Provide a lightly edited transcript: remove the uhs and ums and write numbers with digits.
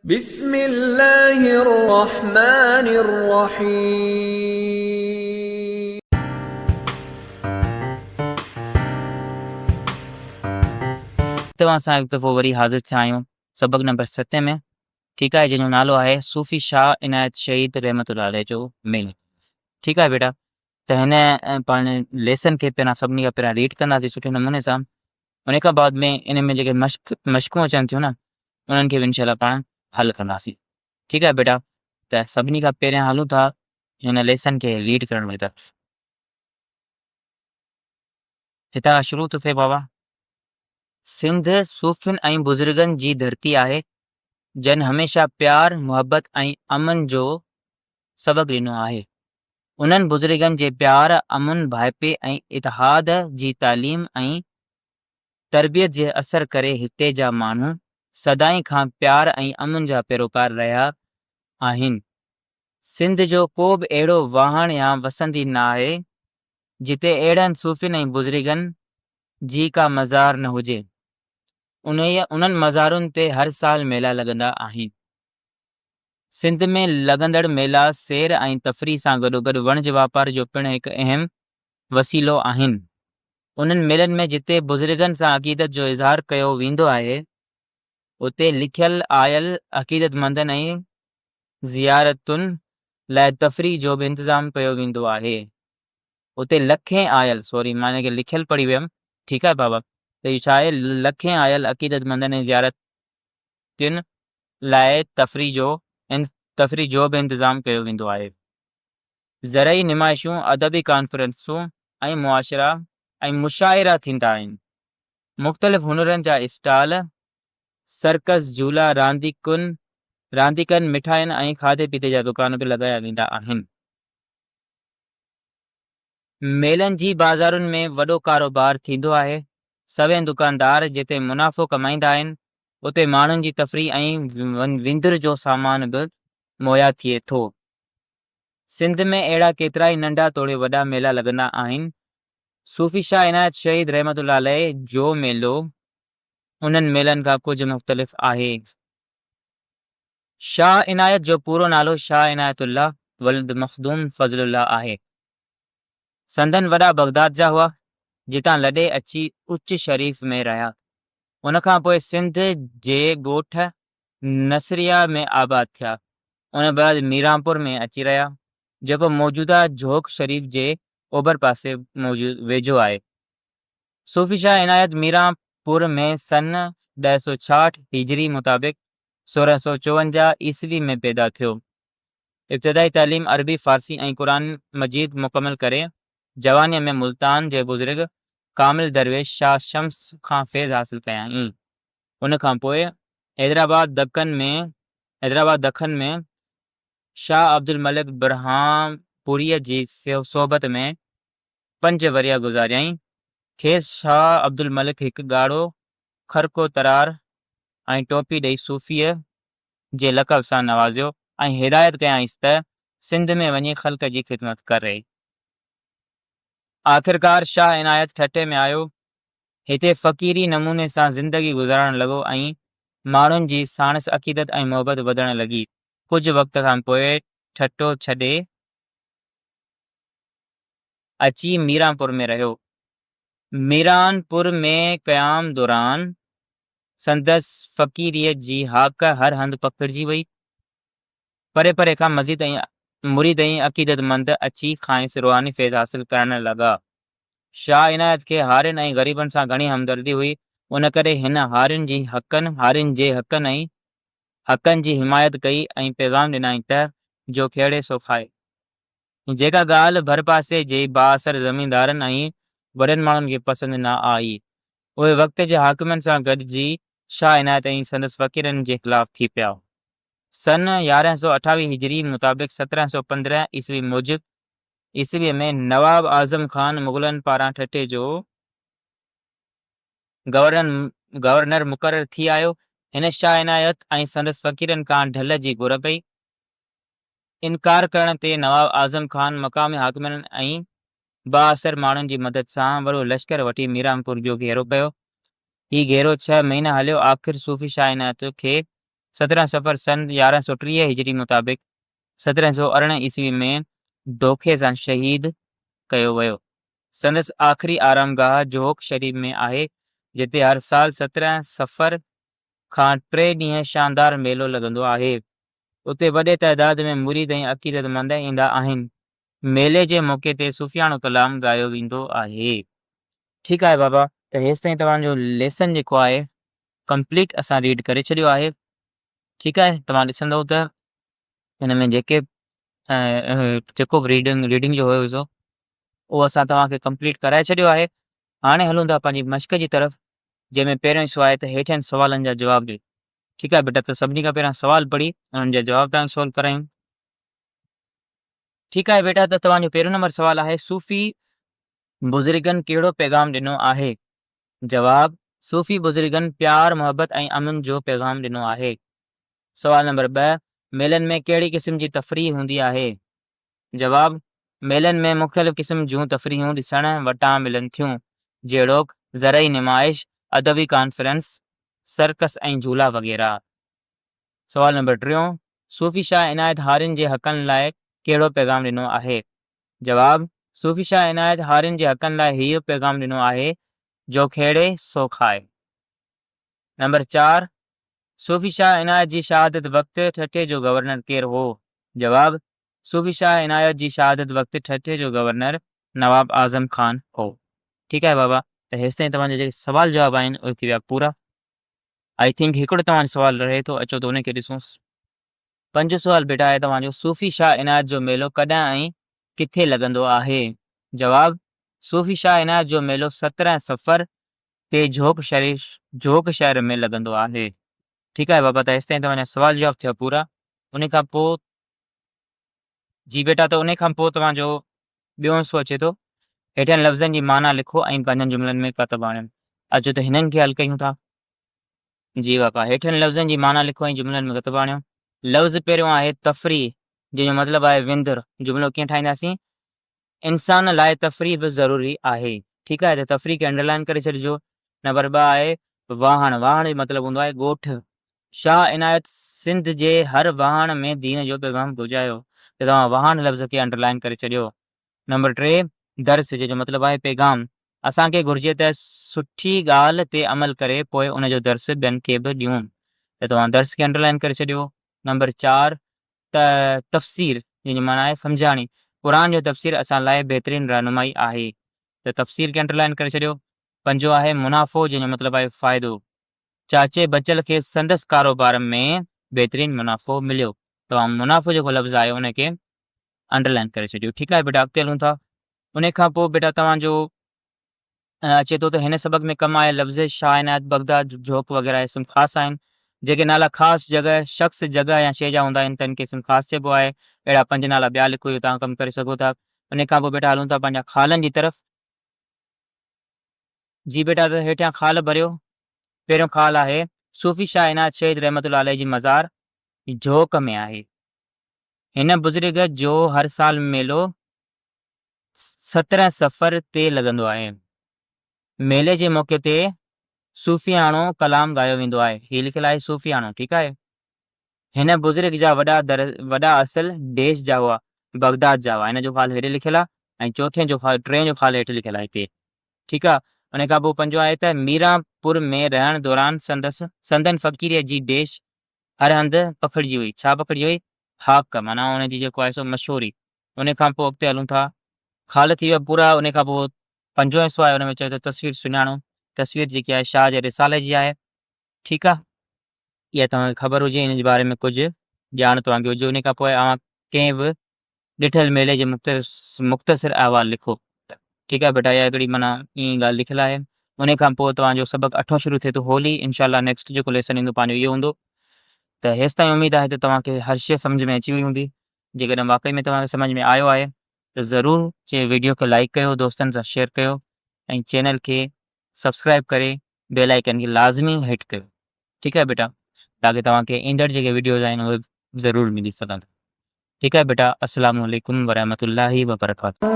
बिस्मिल्लाहिर्रहमानिर्रहीम। तव्हां सां हिकु दफ़ो वरी हाज़िर थिया आहियूं सबक़ नंबर 7 में। ठीकु आहे, जंहिंजो नालो आहे सूफ़ी शाह इनायत शहीद रहमतुल्लाह अलैह जो मेल। ठीकु आहे बेटा, त हिन पाण लेसन खे पहिरां सभिनी खां पहिरां रीड कंदासीं सुठे नमूने सां। उन खां बाद में इन में जेके मश्कूं अचनि थियूं न, उन्हनि खे बि इनशाला पाण हल कंदासीं। ठीकु आहे बेटा, त सभिनी खां पहिरियां हलूं था हिन लेसन खे रीड करण जी तरफ़। हितां खां शुरू थो थिए बाबा। सिंध सूफ़ियुनि ऐं बुज़ुर्गनि जी धरती आहे, जन हमेशह प्यार मुहबत ऐं अमन जो सबक़ ॾिनो आहे। उन्हनि बुज़ुर्गनि जे प्यार अमन भाइपे ऐं इतिहाद जी तालीम ऐं तरबियत जे असर करे हिते जा माण्हू सदाईं खां प्यार ऐं अमन जा पैरोकार रहिया आहिनि। सिंध जो को बि अहिड़ो वाहण या वसंदी न आहे जिते अहिड़नि सूफ़ियुनि ऐं बुज़ुर्गनि जी का मज़ार न हुजे। उन्हनि मज़ारुनि ते हर साल मेला लॻंदा आहिनि। सिंध में लॻंदड़ मेला सैर ऐं तफ़रीह सां गॾोगॾु वणज वापार जो पिणु हिकु अहम वसीलो आहिनि। उन्हनि मेलनि में जिते बुज़ुर्गनि सां अक़ीदत जो इज़हार कयो वेंदो आहे, उते लिखियल आयल अक़ीदतमंदनि ऐं ज़ियारतुनि लाइ तफ़रीह जो बि इंतज़ाम कयो वेंदो आहे। उते लखें आयल माने कि लिखियल पढ़ी वियमि। ठीकु आहे बाबा, त इहो छा आहे, लखें आयल अक़ीदतमंदनि ऐं ज़ियारतुनि लाइ तफ़रीह जो बि इंतज़ाम कयो वेंदो आहे। ज़रई नुमाइशूं, अदबी कॉन्फ्रेंसूं ऐं मुआशिरा ऐं मुशाइरा थींदा आहिनि। मुख़्तलिफ़ हुनरनि जा स्टॉल, सर्कस, झूला, रांदीकनि, मिठाइनि ऐं खाधे पीते जा दुकान बि लॻाया वेंदा आहिनि। मेलनि जी बाज़ारुनि में वॾो कारोबार थींदो आहे। सभई दुकानदार जिते मुनाफ़ो कमाईंदा आहिनि, उते माण्हुनि जी तफ़रीह ऐं विंदुर जो सामान बि मुहैया थिए थो। सिंध में अहिड़ा केतिरा ई नंढा तोड़े वॾा मेला लॻंदा आहिनि। सूफ़ी शाह इनायत शहीद रहमतुल्लाह अलैह जो मेलो उन्हनि मेलनि खां कुझु मुख़्तलिफ़ आहे। शाह इनायत जो पूरो नालो शाह इनायतुल्लाह वल्द मखदूम फज़लुल्लाह आहे। संदन वॾा बगदाद जा हुआ, जितां लॾे अची उच्च शरीफ़ में रहिया। उन खां पोइ सिंध जे ॻोठ नसरिया में आबाद थिया। उन बाद मीरापुर में अची रहिया, जेको मौजूदा झोक शरीफ़ जे ओभर पासे वेझो आहे। सूफ़ी शाह इनायत मीरापुर में सन 1066 हिजरी मुताबिक़ 1654 ईस्वी में पैदा थियो। इब्तिदाई तालीम अरबी, फ़ारसी ऐं क़ुरान मजीद मुकमल करे जवानीअ में मुल्तान जे बुज़ुर्ग कामिल दरवेश शाह शम्स खां फैज़ हासिल कयाईं। उन खां पोइ हैदराबाद दखन में शाह अब्दुल मलिक बरहामपुरीअ जी सोबत में 5 वरिया गुज़ारियईं। खेसि शाह अब्दुल मलिक हिकु ॻाढ़ो खरको तरार ऐं टोपी ॾेई सूफ़ीअ जे लक़ब सां नवाज़ियो ऐं हिदायत कयाईंसि त सिंध में वञी ख़ल्क़ जी ख़िदमत करे। आख़िरकार शाह इनायत ठठे में आयो, हिते फ़क़ीरी नमूने सां ज़िंदगी गुज़ारण लॻो ऐं माण्हुनि जी साणस अक़ीदत ऐं मुहबत वधण लॻी। कुझु वक़्त खां पोइ ठठो छॾे अची मीरापुर में रहियो। मीरानपुर में क़याम दौरान संदसि फ़क़ीरीअ जी हाक हर हंधि पखिड़िजी वई। परे परे खां मज़ीद मुरीद ऐं अक़ीदतमंद अची खांइसि रुहानी फैज़ हासिल करण लॻा। शाह इनायत खे हारियुनि ऐं ग़रीबनि सां घणी हमदर्दी हुई। उन करे हिन हारियुनि जे हक़नि ऐं हक़नि जी हिमायत कई ऐं पैगाम ॾिनाई त जो खेड़े सो खाए। जेका ॻाल्हि भरपासे जे बाअसर ज़मींदारनि ऐं वॾनि माण्हुनि खे पसंदि न आई, उहे वक़्त जे हाकिमनि सां गॾिजी शाह इनायत ऐं संदसि फ़क़ीरनि जे ख़िलाफ़ थी पिया। सन 1128 हिजरी मुताबिक़ 1715 ईस्वीअ में नवाब आज़म ख़ान मुग़लनि पारां ठठे जो गवर्नर मुक़ररु थी आयो। हिन शाह इनायत ऐं संदसि फ़क़ीरनि खां ढल जी घुर कई। इनकार करण ते नवाब आज़म ख़ान मक़ामी हाकिमनि ऐं बाअसर माण्हुनि जी मदद सां वॾो लश्कर वठी मीरापुर जो घेरो कयो। हीउ घेरो 6 महीना हलियो। आख़िर सूफ़ी शाह इनायत खे 17 सफ़र सन 1130 हिजरी मुताबिक़ 1718 ईस्वी में धोखे सां शहीद कयो वियो। संदसि आख़िरी आरामगाह जोक शरीफ़ में आहे, जिते हर साल 17 सफ़र खां 3 ॾींहं शानदार मेलो लॻंदो आहे। उते वॾे तइदाद में मुरीद ऐं अक़ीदतमंद ईंदा आहिनि। मेले जे मौक़े ते सूफ़ियानो कलाम ॻायो वेंदो आहे। ठीकु आहे बाबा, त हेसि ताईं तव्हांजो लेसन जेको आहे कंप्लीट असां रीड करे छॾियो आहे। ठीकु आहे, तव्हां ॾिसंदव त हिन में जेको बि रीडिंग जो हुयो उहो असां तव्हांखे कंप्लीट कराए छॾियो आहे। हाणे हलूं था पंहिंजी मश्क जी तरफ़, जंहिंमें पहिरियों ई आहे त हेठियनि सवालनि जा जवाब ॾियो। ठीकु आहे बेटा, त सभिनी खां पहिरियां सवाल पढ़ी उन्हनि जा जवाब तव्हांखे सोल्व करायूं। ठीकु आहे बेटा, त तव्हांजो पहिरियों नंबर सवाल आहे, सूफ़ी बुज़ुर्गनि कहिड़ो पैगाम ॾिनो आहे? जवाब, सूफ़ी बुज़ुर्गनि प्यार मुहबत ऐं अमन जो पैगाम ॾिनो आहे। सवाल नंबर 2, मेलनि में कहिड़ी क़िस्म जी तफ़रीह हूंदी आहे? जवाब, मेलनि में मुख़्तलिफ़ क़िस्म जूं तफ़रीहूं ॾिसण वटां मिलनि थियूं, जहिड़ोक ज़रई नुमाइश, अदबी कॉन्फ्रेंस, सर्कस ऐं झूला वग़ैरह। सवाल नंबर 3, सूफ़ी शाह इनायत हारिन जे हक़नि लाइ कहिड़ो पैगाम ॾिनो आहे? जवाब, सूफ़ी शाह इनायत हारिन जे हक़नि लाइ हीउ पैगाम ॾिनो आहे, जो खेड़े सो खाए। नंबर 4, सूफ़ी शाह इनायत जी शहादत वक़्तु ठठे जो गवर्नर केरु हो? जवाब, सूफ़ी शाह इनायत जी शहादत वक़्तु ठठे जो गवर्नर नवाब आज़म ख़ान हो। ठीकु आहे बाबा, त हेसि ताईं तव्हांजा जेके सवाल जवाब आहिनि उहे थी विया पूरा। आई थिंक हिकिड़ो तव्हांजो सुवालु रहे थो, अचो त उनखे ॾिसूंसि। 5 सुवाल बेटा आहे तव्हांजो, सूफ़ी शाह इनायत जो मेलो कॾहिं ऐं किथे लॻंदो आहे? जवाब, सूफ़ी शाह इनायत जो मेलो 17 सफ़र ते जोक शहर में लॻंदो आहे। ठीकु आहे बाबा, त हेसि ताईं तव्हांजा सवाल जवाब थिया पूरा। उन खां पोइ जी बेटा, त उन खां पोइ तव्हांजो ॿियो हिसो अचे थो, हेठियनि लफ़्ज़नि जी माना लिखो ऐं 5 जुमलनि में कतब आणियो। अचो त हिननि खे हल कयूं था। जी बाबा, हेठियनि लफ़्ज़नि जी माना लिखो ऐं जुमलनि में कतब आणियो। लफ़्ज़ पहिरियों आहे तफ़रीह, जंहिंजो मतिलबु आहे विंदुर। जुमिलो कीअं ठाहींदासीं? इंसान लाइ तफ़रीह बि ज़रूरी आहे। ठीकु आहे, त तफ़रीह खे अंडरलाइन करे छॾिजो। नंबर 2 आहे वाहण। वाहण जो मतिलबु हूंदो आहे ॻोठ। शाह इनायत सिंध जे हर वाहण में दीन जो पैगाम पहुचायो, त तव्हां वाहन लफ़्ज़ खे अंडरलाइन करे छॾियो। नंबर 3, दर्स, जंहिंजो मतिलबु आहे पैगाम। असांखे घुरिजे त सुठी ॻाल्हि ते अमल करे पोइ उनजो दर्स ॿियनि खे बि ॾियूं, त तव्हां दर्स खे अंडरलाइन करे छॾियो। नंबर 4, तफ़सीर, जंहिंजी माना आहे सम्झाणी। क़ुर जो तफ़सीर असां लाइ बहितरीनु रहनुमाई आहे, त तफ़सीर खे अंडरलाइन करे छॾियो। 5 आहे मुनाफ़ो, जंहिंजो मतिलबु आहे फ़ाइदो। चाचे बचल खे संदसि कारोबार में बहितरीनु मुनाफ़ो मिलियो, तव्हां मुनाफ़ो जेको लफ़्ज़ आहे उनखे अंडरलाइन करे छॾियो। ठीकु आहे बेटा, अॻिते हलूं था। उन खां पोइ बेटा तव्हांजो अचे थो त हिन सबक़ में कमु आयल लफ़्ज़ शाह इनायत, बगदाद, जोक वग़ैरह इस्म ख़ासि आहिनि। जेके नाला ख़ासि जॻह, शख़्स, जॻह या शइ जा हूंदा आहिनि त इनखे इस्म ख़ासि चइबो आहे। अहिड़ा 5 नाला ॿिया लिखो, इहो तव्हां कमु करे सघो था। उन खां पोइ बेटा हलूं था पंहिंजा ख़ालनि जी तरफ़। जी बेटा, त हेठियां ख़ाल भरियो। पहिरियों ख़ाल आहे, सूफ़ी शाह इनायत शहीद रहमतुल्लाह अलैह जी मज़ार जोक में आहे। हिन बुज़ुर्ग जो हर साल मेलो 17 सफ़र ते लॻंदो आहे। मेले जे मौक़े ते सूफ़ियानो कलाम ॻायो वेंदो आहे। हीउ लिखियलु आहे सूफ़ियानो। ठीकु आहे, हिन बुज़ुर्ग जा वॾा असुल देश जा हुआ, बगदाद जा हुआ। हिन जो ख़ाल हेॾे लिखियलु आहे ऐं टे जो ख़ाल हेठि लिखियलु आहे हिते। ठीकु आहे, उन खां पोइ 5 आहे त मीरापुर में रहण दौरान संदन फ़क़ीर जी देश हर हंधि पखिड़िजी हुई। छा पखिड़िजी हुई? हाक, माना हुनजी जेको आहे सो मशहूरी। उन खां पोइ अॻिते हलूं था, ख़ाल थी विया पूरा। उन खां पोइ 5 हिसो आहे, हुन में चयो त तस्वीर सुञाणो। तस्वीर जेकी आहे शाह जे रिसाले जी आहे। ठीकु आहे, इहा तव्हांखे ख़बर हुजे, इन जे बारे में कुझु ॼाण तव्हांखे हुजे। उन खां पोइ कंहिं बि ॾिठल मेले जे मुख़्तसिर अहवाल लिखो। ठीकु आहे बेटा, इहा हिकिड़ी माना ईअं ॻाल्हि लिखियलु आहे। उन खां पोइ तव्हांजो सबक़ 8 शुरू थिए थो, होली। इनशाला नेक्स्ट जेको लेसन ईंदो पंहिंजो इहो हूंदो। त हेसि ताईं उमेदु आहे त तव्हांखे हर शइ सम्झ में अची वई हूंदी। जेकॾहिं वाक़ई में तव्हांखे सम्झ में आयो आहे त ज़रूरु वीडियो खे लाइक कयो, दोस्तनि सां शेयर कयो ऐं चैनल खे सब्सक्राइब करे बेल आइकन खे लाज़मी हिट कयो। ठीकु आहे बेटा, ताकी तव्हांखे ईंदड़ जेके वीडियोज़ आहिनि उहे ज़रूरु मिली सघनि। ठीकु आहे बेटा, अस्सलामु अलैकुम वरहमतुल्लाहि वबरकातुहू।